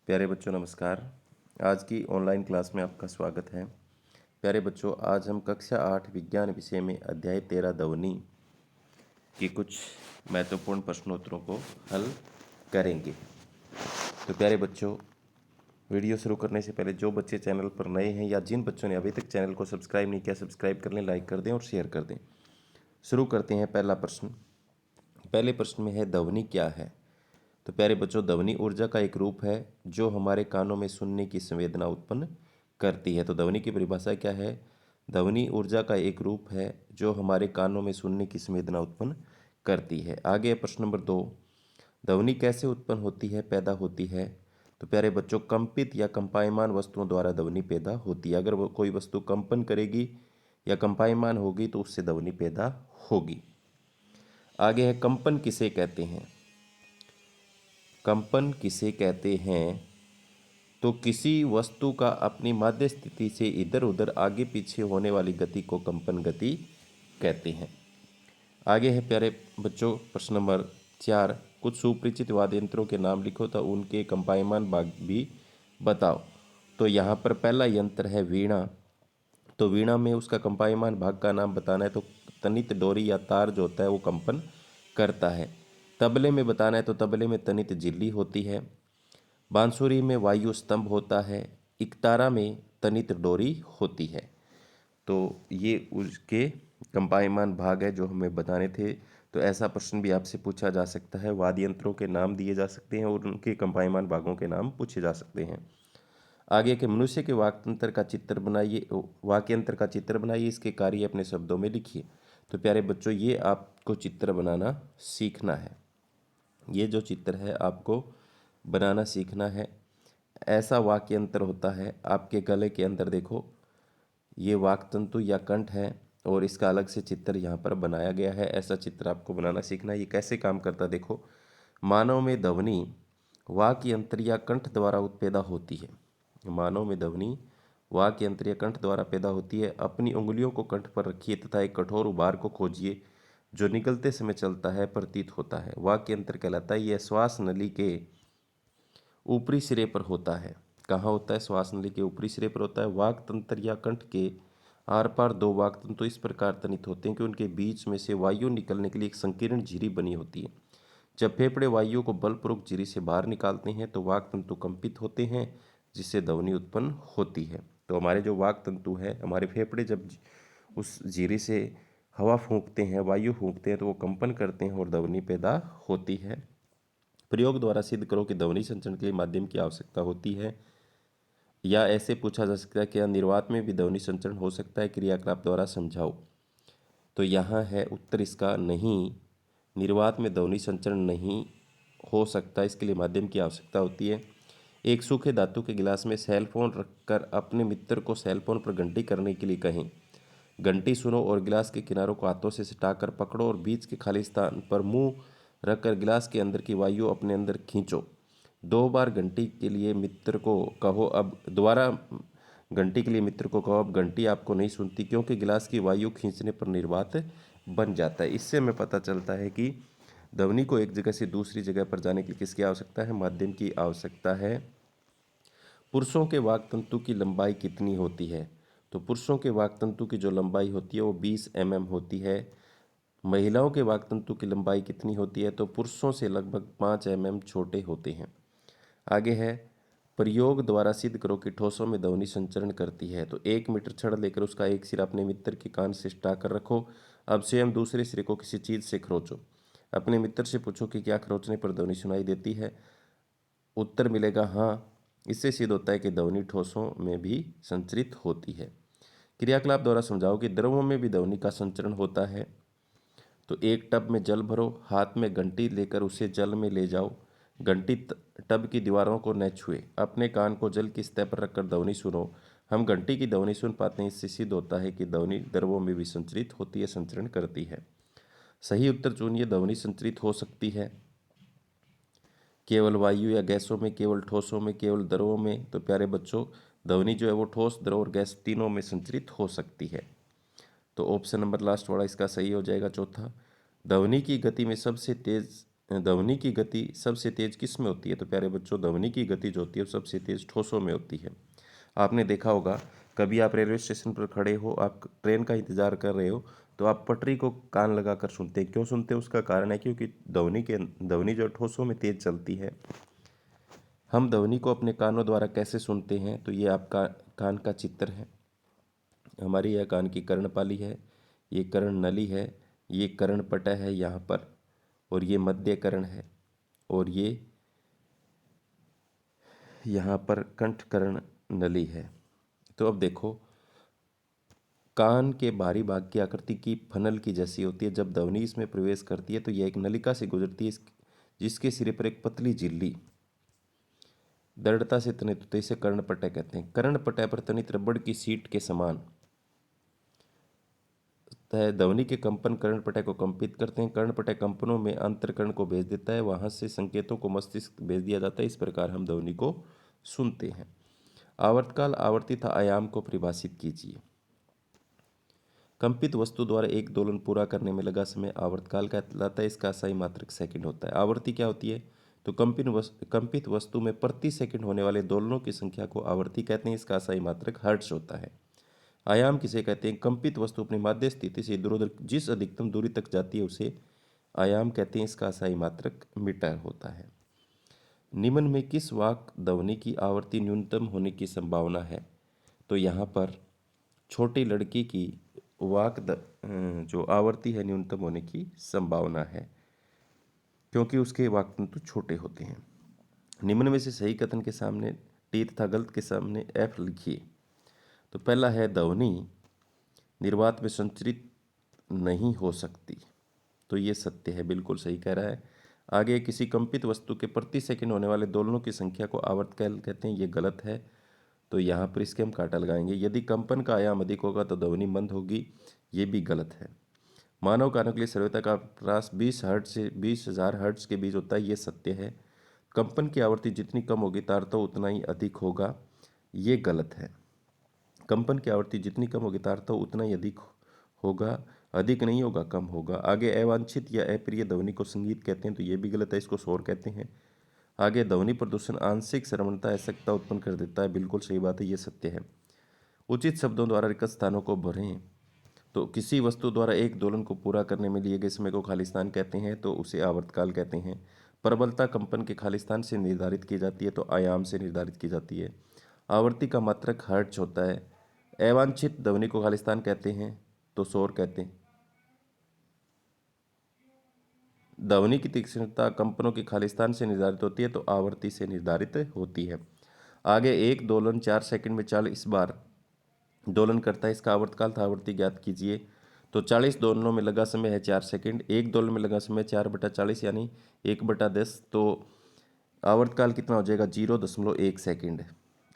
प्यारे बच्चों नमस्कार। आज की ऑनलाइन क्लास में आपका स्वागत है। प्यारे बच्चों, आज हम कक्षा 8 विज्ञान विषय में अध्याय 13 ध्वनि की कुछ महत्वपूर्ण प्रश्नोत्तरों को हल करेंगे। तो प्यारे बच्चों, वीडियो शुरू करने से पहले जो बच्चे चैनल पर नए हैं या जिन बच्चों ने अभी तक चैनल को सब्सक्राइब नहीं किया, सब्सक्राइब कर लें, लाइक कर दें और शेयर कर दें। शुरू करते हैं। पहला प्रश्न, पहले प्रश्न में है ध्वनि क्या है। तो प्यारे बच्चों, ध्वनि ऊर्जा का एक रूप है जो हमारे कानों में सुनने की संवेदना उत्पन्न करती है। तो ध्वनि की परिभाषा क्या है? ध्वनि ऊर्जा का एक रूप है जो हमारे कानों में सुनने की संवेदना उत्पन्न करती है। आगे प्रश्न नंबर 2, ध्वनि कैसे उत्पन्न होती है, पैदा होती है। तो प्यारे बच्चों, कंपित या कंपायमान वस्तुओं द्वारा ध्वनि पैदा होती है। अगर वो कोई वस्तु कंपन करेगी या कंपायमान होगी तो उससे ध्वनि पैदा होगी। आगे है कंपन किसे कहते हैं। कंपन किसे कहते हैं? तो किसी वस्तु का अपनी माध्य स्थिति से इधर उधर आगे पीछे होने वाली गति को कंपन गति कहते हैं। आगे है प्यारे बच्चों प्रश्न नंबर 4, कुछ सुपरिचित वाद्य यंत्रों के नाम लिखो तो उनके कंपायमान भाग भी बताओ। तो यहाँ पर पहला यंत्र है वीणा। तो वीणा में उसका कंपायमान भाग का नाम बताना है तो तनित डोरी या तार जो होता है वो कंपन करता है। तबले में बताना है तो तबले में तनित झिल्ली होती है। बांसुरी में वायु स्तंभ होता है। इकतारा में तनित डोरी होती है। तो ये उसके कंपायमान भाग है जो हमें बताने थे। तो ऐसा प्रश्न भी आपसे पूछा जा सकता है। वाद्य यंत्रों के नाम दिए जा सकते हैं और उनके कंपायमान भागों के नाम पूछे जा सकते हैं। आगे के मनुष्य के वाक्यंत्र का चित्र बनाइए, वाक्यंत्र का चित्र बनाइए, इसके कार्य अपने शब्दों में लिखिए। तो प्यारे बच्चों, ये आपको चित्र बनाना सीखना है। ये जो चित्र है आपको बनाना सीखना है। ऐसा वाक्यंत्र होता है, आपके गले के अंदर देखो ये वाक्तंतु या कंठ है और इसका अलग से चित्र यहाँ पर बनाया गया है। ऐसा चित्र आपको बनाना सीखना है। ये कैसे काम करता है देखो। मानव में ध्वनि वाक्यंत्र या कंठ द्वारा उत्पैदा होती है। मानव में ध्वनि वाक्यंत्र या कंठ द्वारा पैदा होती है। अपनी उंगलियों को कंठ पर रखिए तथा एक कठोर उभार को खोजिए जो निगलते समय चलता है, प्रतीत होता है, वाक्यंत्र कहलाता है। यह श्वास नली के ऊपरी सिरे पर होता है। कहाँ होता है? श्वास नली के ऊपरी सिरे पर होता है। वाक तंत्र या कंठ के आर पार दो वाक तंतु इस प्रकार तनित होते हैं कि उनके बीच में से वायु निकलने के लिए एक संकीर्ण झिरी बनी होती है। जब फेफड़े वायु को बलपूर्वक झिरी से बाहर निकालते हैं तो वाक तंतु कंपित होते हैं जिससे ध्वनि उत्पन्न होती है। तो हमारे जो वाक तंतु है, हमारे फेफड़े जब उस झिरी से हवा फूंकते हैं, वायु फूंकते हैं तो वो कंपन करते हैं और ध्वनि पैदा होती है। प्रयोग द्वारा सिद्ध करो कि ध्वनि संचरण के लिए माध्यम की आवश्यकता होती है। या ऐसे पूछा जा सकता है कि निर्वात में भी ध्वनि संचरण हो सकता है, क्रियाकलाप द्वारा समझाओ। तो यहाँ है उत्तर इसका नहीं, निर्वात में ध्वनि संचरण नहीं हो सकता, इसके लिए माध्यम की आवश्यकता होती है। एक सूखे धातु के गिलास में सेल फोन रखकर अपने मित्र को सेल फोन पर घंटी करने के लिए कहें। घंटी सुनो और गिलास के किनारों को हाथों से सटाकर पकड़ो और बीच के खाली स्थान पर मुंह रखकर गिलास के अंदर की वायु अपने अंदर खींचो। 2 बार घंटी के लिए मित्र को कहो अब दोबारा घंटी के लिए मित्र को कहो अब घंटी आपको नहीं सुनती क्योंकि गिलास की वायु खींचने पर निर्वात बन जाता है। इससे हमें पता चलता है कि ध्वनि को एक जगह से दूसरी जगह पर जाने के लिए किसकी आवश्यकता है? माध्यम की आवश्यकता है। पुरुषों के वाक तंतु की लंबाई कितनी होती है? तो पुरुषों के वाक तंतु की जो लंबाई होती है वो 20 mm होती है। महिलाओं के वाक तंतु की लंबाई कितनी होती है? तो पुरुषों से लगभग 5 mm छोटे होते हैं। आगे है प्रयोग द्वारा सिद्ध करो कि ठोसों में ध्वनि संचरण करती है। तो 1 मीटर छड़ लेकर उसका एक सिरा अपने मित्र के कान से सटा कर रखो। अब स्वयं दूसरे सिरे को किसी चीज़ से खरोचो। अपने मित्र से पूछो कि क्या खरोचने पर ध्वनि सुनाई देती है। उत्तर मिलेगा हाँ। इससे सिद्ध होता है कि ध्वनि ठोसों में भी संचरित होती है। क्रियाकलाप द्वारा समझाओ कि द्रवों में भी ध्वनि का संचरण होता है। तो एक टब में जल भरो, हाथ में घंटी लेकर उसे जल में ले जाओ। घंटी टब की दीवारों को न छुए। अपने कान को जल की सतह पर रखकर ध्वनि सुनो। हम घंटी की ध्वनि सुन पाते हैं। इससे सिद्ध होता है कि ध्वनि द्रवों में भी संचरित होती है, संचरण करती है। सही उत्तर चुनिए। ध्वनि संचरित हो सकती है केवल वायु या गैसों में, केवल ठोसों में, केवल द्रवों में। तो प्यारे बच्चों, ध्वनि जो है वो ठोस, द्रव और गैस तीनों में संचरित हो सकती है। तो ऑप्शन नंबर लास्ट वाला इसका सही हो जाएगा, चौथा। ध्वनि की गति में सबसे तेज ध्वनि की गति सबसे तेज किस में होती है? तो प्यारे बच्चों, ध्वनि की गति जो होती है वो सबसे तेज ठोसों में होती है। आपने देखा होगा, कभी आप रेलवे स्टेशन पर खड़े हो, आप ट्रेन का इंतजार कर रहे हो, तो आप पटरी को कान लगाकर सुनते हैं। क्यों सुनते हैं? उसका कारण है क्योंकि ध्वनि जो ठोसों में तेज चलती है। हम ध्वनि को अपने कानों द्वारा कैसे सुनते हैं? तो ये आपका कान का चित्र है। हमारी यह कान की कर्णपाली है, ये कर्ण नली है, ये कर्णपट है यहाँ पर, और ये मध्य कर्ण है, और ये यहाँ पर कंठकर्ण नली है। तो अब देखो, कान के बाहरी भाग की आकृति की फनल की जैसी होती है। जब ध्वनि इसमें प्रवेश करती है तो यह एक नलिका से गुजरती है, जिसके सिरे पर एक पतली झिल्ली दृढ़ता से तनित होती है। इसे कर्णपटय कहते हैं। कर्णपटय पर तनित रबड़ की सीट के समान ध्वनि के कंपन कर्णपटय को कंपित करते हैं। कर्णपटय कंपनों में अंतरकर्ण को भेज देता है, वहां से संकेतों को मस्तिष्क भेज दिया जाता है। इस प्रकार हम ध्वनि को सुनते हैं। आवर्तकाल, आवर्ती तथा आयाम को परिभाषित कीजिए। कंपित वस्तु द्वारा एक दोलन पूरा करने में लगा समय आवर्तकाल कहलाता है। इसका असाई मात्रक सेकंड होता है। आवर्ती क्या होती है? तो कंपित वस्तु में प्रति सेकंड होने वाले दोलनों की संख्या को आवर्ती कहते हैं। इसका असाई मात्रक हर्ट्ज होता है। आयाम किसे कहते हैं? कंपित वस्तु अपनी माध्य स्थिति से इधर उधर जिस अधिकतम दूरी तक जाती है उसे आयाम कहते हैं। इसका असाई मात्रक मीटर होता है। निम्न में किस वाक ध्वनि की आवृत्ति न्यूनतम होने की संभावना है? तो यहाँ पर छोटी लड़की की जो आवृत्ति है न्यूनतम होने की संभावना है, क्योंकि उसके वाक तंतु छोटे होते हैं। निम्न में से सही कथन के सामने टी तथा गलत के सामने एफ लिखिए। तो पहला है, ध्वनि निर्वात में संचरित नहीं हो सकती। तो ये सत्य है, बिल्कुल सही कह रहा है। आगे, किसी कंपित वस्तु के प्रति सेकंड होने वाले दोलनों की संख्या को आवर्तकाल कहते हैं। ये गलत है, तो यहाँ पर इसके हम काटा लगाएंगे। यदि कंपन का आयाम अधिक होगा तो ध्वनि मंद होगी। ये भी गलत है। मानव कानों के लिए सर्वोच्च का प्रयास 20 हर्ट्ज से 20,000 हर्ट्ज के बीच होता है। ये सत्य है। कंपन की आवृत्ति जितनी कम होगी तारतम्य उतना ही अधिक होगा। ये गलत है। कंपन की आवृत्ति जितनी कम होगी तारतम्य उतना ही अधिक होगा, अधिक नहीं होगा, कम होगा। आगे, अवांछित या अप्रिय ध्वनि को संगीत कहते हैं। तो ये भी गलत है, इसको शोर कहते हैं। आगे, ध्वनि प्रदूषण आंशिक श्रवणता अशक्तता उत्पन्न कर देता है। बिल्कुल सही बात है, ये सत्य है। उचित शब्दों द्वारा रिक्त स्थानों को भरें। तो किसी वस्तु द्वारा एक दोलन को पूरा करने में लिए गए समय को खालिस्तान कहते हैं, तो उसे आवर्तकाल कहते हैं। प्रबलता कंपन के खालिस्तान से निर्धारित की जाती है, तो आयाम से निर्धारित की जाती है। आवृत्ति का मात्रक हर्ट्ज होता है। अवांछित ध्वनि को खालिस्तान कहते हैं, तो शोर कहते हैं। ध्वनि की तीक्ष्णता कंपनों की खालिस्तान से निर्धारित होती है, तो आवृत्ति से निर्धारित होती है। आगे, एक दोलन 4 सेकंड में 40 बार दोलन करता है। इसका आवर्तकाल था आवृत्ति ज्ञात कीजिए। तो 40 दोलनों में लगा समय है 4 सेकंड। एक दोलन में लगा समय 4/40 यानी 1/10। तो आवर्तकाल कितना हो जाएगा? 0.1 सेकंड।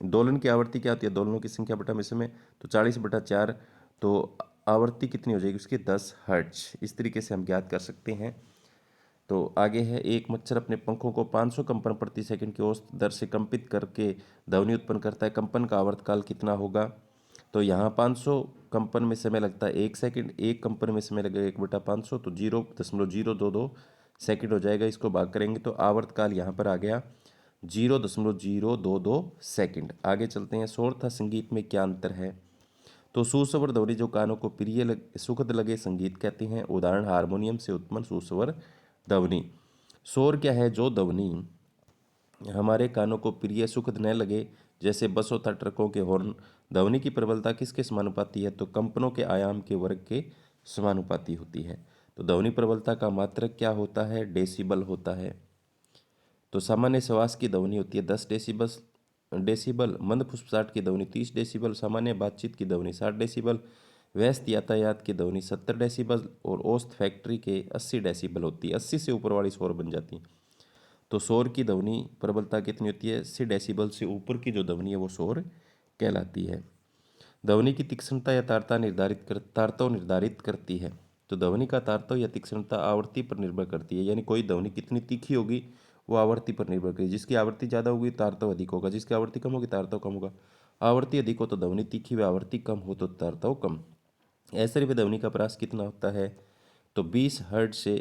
दोलन की आवृत्ति क्या होती है? दोलनों की संख्या बटा में समय, तो 40/4। तो आवृत्ति कितनी हो जाएगी उसकी? 10 हर्ट्ज। इस तरीके से हम ज्ञात कर सकते हैं। तो आगे है, एक मच्छर अपने पंखों को 500 कंपन प्रति सेकंड की औसत दर से कंपित करके ध्वनि उत्पन्न करता है। कंपन का आवर्तकाल कितना होगा? तो यहाँ 500 कंपन में समय लगता है 1 सेकंड, एक कंपन में समय लगेगा 1/500, तो 0.022 सेकंड हो जाएगा। इसको भाग करेंगे तो आवर्तकाल यहाँ पर आ गया 0.022 सेकंड। आगे चलते हैं, शोर तथा संगीत में क्या अंतर है? तो सुस्वर ध्वनि जो कानों को सुखद लगे संगीत कहते हैं। उदाहरण, हारमोनियम से उत्पन्न सुस्वर ध्वनि। शोर क्या है? जो ध्वनि हमारे कानों को प्रिय सुखद न लगे, जैसे बसों तथा ट्रकों के हॉर्न। ध्वनि की प्रबलता किसके समानुपाती है? तो कंपनों के आयाम के वर्ग के समानुपाती होती है। तो ध्वनि प्रबलता का मात्रक क्या होता है? डेसिबल होता है। तो सामान्य श्वास की ध्वनि होती है 10 डेसिबल, मंद फुसफुसाहट की ध्वनि 30 डेसिबल, सामान्य बातचीत की ध्वनि 60 डेसिबल, व्यस्त यातायात की ध्वनि 70 डेसिबल और औसत फैक्ट्री के 80 डेसिबल होती है। 80 से ऊपर वाली शोर बन जाती है। तो शोर की ध्वनि प्रबलता कितनी होती है? 80 डेसिबल से ऊपर की जो ध्वनि है वो शोर कहलाती है। ध्वनि की तीक्ष्णता या तारतम्य निर्धारित करती है। तो ध्वनि का तारतम्य या तीक्ष्णता आवृत्ति पर निर्भर करती है, यानी कोई ध्वनि कितनी तीखी होगी वो आवृत्ति पर निर्भर करेगी। जिसकी आवृत्ति ज़्यादा होगी तारतम्य अधिक होगा, जिसकी आवृत्ति कम होगी तारतम्य कम होगा। आवृत्ति अधिक हो तो ध्वनि तीखी व आवृत्ति कम हो तो तारतम्य कम। ऐसे में ध्वनि का प्रयास कितना होता है? तो 20 हर्ट्ज से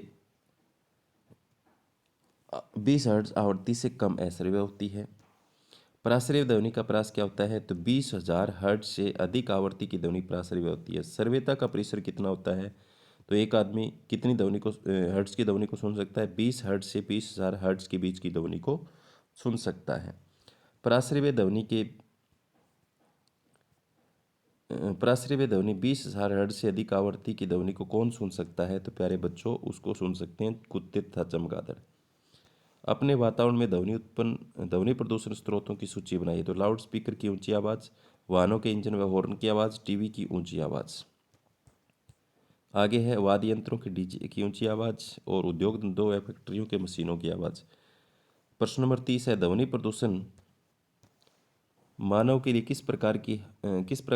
20 हर्ट्ज आवृत्ति से कम अश्रव्य होती है। पराश्रव्य ध्वनि का परास क्या होता है? तो 20,000 हर्ट्ज से अधिक आवृत्ति की ध्वनि पराश्रव्य होती है। श्रव्यता का परिसर कितना होता है? तो एक आदमी कितनी ध्वनि को हर्ट्ज की ध्वनि को सुन सकता है? 20 हर्ट्ज से 20,000 हर्ट्ज के बीच की ध्वनि को सुन सकता है। पराश्रव्य ध्वनि 20,000 हर्ट्ज से अधिक आवृत्ति की ध्वनि को कौन सुन सकता है? तो प्यारे बच्चों, उसको सुन सकते हैं कुत्ते तथा चमगादड़। अपने वातावरण में ध्वनि प्रदूषण स्रोतों की सूची बनाइए। तो लाउड स्पीकर की ऊंची आवाज़, वाहनों के इंजन व हॉर्न की आवाज़, टीवी की ऊंची आवाज़। आगे है वाद्य यंत्रों की डीजे की ऊंची आवाज़ और उद्योग धंधों व फैक्ट्रियों के मशीनों की आवाज़। प्रश्न नंबर 30 है ध्वनि प्रदूषण मानव के लिए किस प्रकार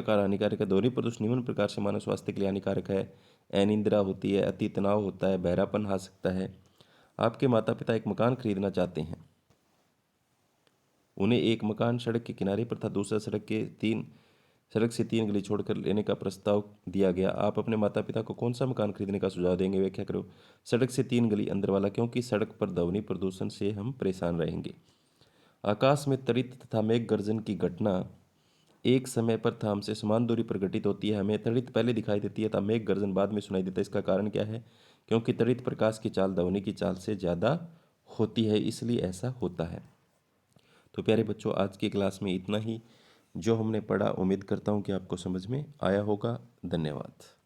हानिकारक है? ध्वनि प्रदूषण निम्न प्रकार से मानव स्वास्थ्य के लिए हानिकारक है। अनिद्रा होती है, अति तनाव होता है, बहरापन आ सकता है। आपके माता पिता एक मकान खरीदना चाहते हैं। उन्हें एक मकान सड़क के किनारे पर था, दूसरा सड़क से 3 गली छोड़कर लेने का प्रस्ताव दिया गया। आप अपने माता पिता को कौन सा मकान खरीदने का सुझाव देंगे? व्याख्या करो। सड़क से 3 गली अंदर वाला, क्योंकि सड़क पर ध्वनि प्रदूषण से हम परेशान रहेंगे। आकाश में तड़ित तथा मेघ गर्जन की घटना एक समय पर था हमसे समान दूरी पर घटित होती है। हमें तड़ित पहले दिखाई देती है तथा मेघ गर्जन बाद में सुनाई देता है। इसका कारण क्या है? क्योंकि तड़ित प्रकाश की चाल ध्वनि की चाल से ज़्यादा होती है, इसलिए ऐसा होता है। तो प्यारे बच्चों, आज की क्लास में इतना ही जो हमने पढ़ा। उम्मीद करता हूँ कि आपको समझ में आया होगा। धन्यवाद।